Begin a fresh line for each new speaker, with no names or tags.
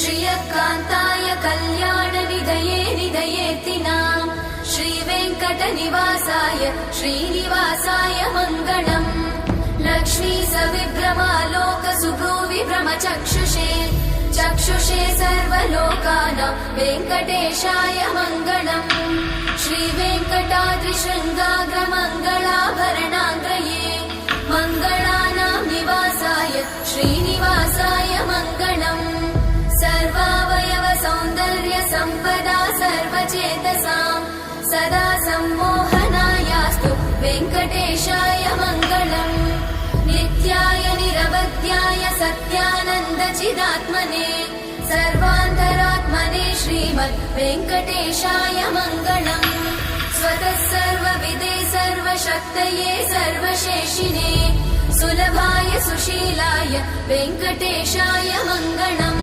श्रियकान्ताय कल्याणनिधये निधयेऽर्थिनाम् श्रीवेङ्कटनिवासाय श्रीनिवासाय मङ्गलम् लक्ष्मी सविभ्रमालोकसुभ्रूविभ्रमचक्षुषे चक्षुषे सर्वलोकानां वेङ्कटेशाय मङ्गलम् श्रीवेङ्कटाद्रिशृङ्गाग्रमङ्गलाभरणाङ्ग्रये मङ्गलानां निवासाय श्रीनिवासाय मङ्गलम् सर्वावयव सौन्दर्य सम्पदा सर्वचेतसां सदा सम्मोहनायास्तु वेङ्कटेशाय मङ्गलम् नित्याय निरवध्याय सत्यानन्दचिदात्मने सर्वान्तरात्मने श्रीमद् वेङ्कटेशाय मङ्गलम् स्वतः सर्वविदे सर्वशक्तये सर्वशेषिने सुलभाय सुशीलाय वेङ्कटेशाय मङ्गलम्।